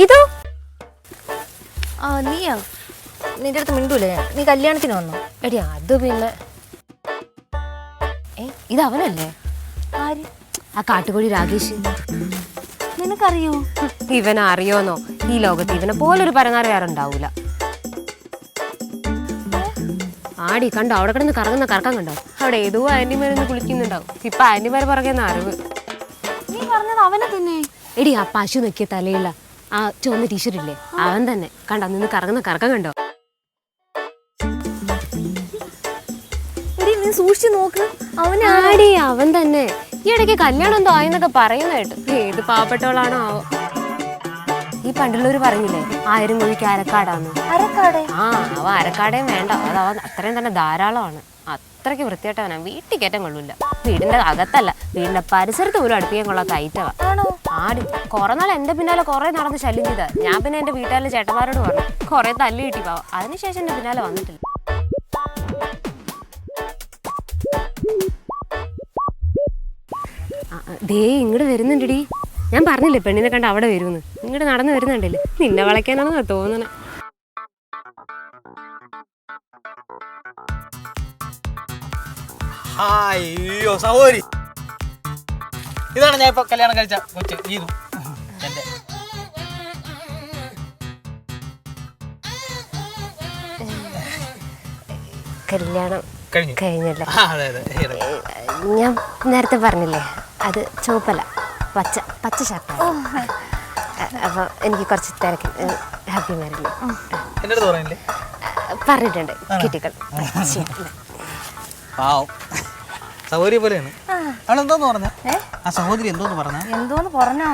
ഇതോ? ആ നീയാ? നിന്റെ അടുത്ത് മിണ്ടൂലേ? നീ കല്യാണത്തിന് വന്നോ? എടി അത് പിന്നെ ഇത് അവനല്ലേ? ആര്? ആ കാട്ടുകോഴി രാകേഷ്. നിനക്കറിയോ? ഇവനെ അറിയോന്നോ? ഈ ലോകത്ത് ഇവനെ പോലൊരു പരങ്ങാറ് വേറെ ഉണ്ടാവൂല. ആടി കണ്ടോ, അവിടെ കിടന്ന് കറങ്ങുന്ന കറക്കം കണ്ടോ? അവിടെ ഏതോ ആന്റിമാരൊന്ന് കുളിക്കുന്നുണ്ടാവും. ഇപ്പൊ ആന്റിമാര് പറയുന്ന അറിവ്. നീ പറഞ്ഞത് അവനെ തന്നെ? എടി ആ പശു നോക്കിയ തലയുള്ള ആ ചുവന്ന ടീഷർട്ട് ഇല്ലേ, അവൻ തന്നെ. കണ്ടോ നിന്ന് കറങ്ങുന്ന കറക്കം കണ്ടോ? എടി നീ സൂക്ഷിച്ചു നോക്ക്. അവനാടി അവൻ തന്നെ. ഈ ഇടയ്ക്ക് കല്യാണം എന്തോ ആയെന്നൊക്കെ പറയുന്നതായിട്ട്. ഏത് പാവപ്പെട്ടവളാണോ ആവോ. ഈ പണ്ടുള്ളവര് പറഞ്ഞില്ലേ 1000 കോഴിക്ക് അരക്കാടാന്ന്. അരക്കാട്? ആ അവ അരക്കാടേം വേണ്ട, അതവൻ അത്രയും തന്നെ ധാരാളമാണ്. അത്രയ്ക്ക് വൃത്തിയായിട്ടവനാ. വീട്ടിൽ കയറ്റം കൊള്ളൂല. വീടിന്റെ അകത്തല്ല, വീടിന്റെ പരിസരത്ത് പോലും അടുപ്പിക്കാൻ കൊള്ളാത്ത ഐറ്റവാ. ആടി കുറെ നാൾ എന്റെ പിന്നാലെ കുറെ നടന്ന് ശല്യം ചെയ്താ. ഞാൻ പിന്നെ എന്റെ വീട്ടുകാരിലെ ചേട്ടന്മാരോട് പറഞ്ഞു, കുറെ തല്ലി കിട്ടി പാവം. അതിനുശേഷം എന്റെ പിന്നാലെ വന്നിട്ടില്ല. ദേ ഇങ്ങോട്ട് വരുന്നുണ്ടടി. ഞാൻ പറഞ്ഞില്ലേ പെണ്ണിനെ കണ്ട് അവിടെ വരുമെന്ന്. ഇങ്ങോട്ട് നടന്നു വരുന്നുണ്ടല്ലേ. നിന്നെ വളയ്ക്കാനാണെന്നാ തോന്നണ. അയ്യോ സഹോദരി, ഇതാണ് ഞാൻ ഇപ്പൊ കല്യാണം കഴിച്ച കൊച്ചു ഗീതു. എന്റെ കല്യാണം കഴിഞ്ഞല്ലേ? ഞാൻ നേരത്തെ പറഞ്ഞില്ലേ അത് ചുവപ്പല്ല, പച്ച ഷർട്ടാണ്. അപ്പൊ എനിക്ക് കുറച്ച് തിരക്ക്. ഹാപ്പി മാരേജ് എന്റെ അടുത്ത് പറഞ്ഞില്ലേ? പറഞ്ഞിട്ടുണ്ട് കിട്ടിക്കൾ. പാവം സഹോദരി പോലെയാണ്. അവളെന്തോന്ന് പറഞ്ഞ? ആ സഹോദരി എന്തോന്ന് പറഞ്ഞ? എന്തോന്ന് പറഞ്ഞോ?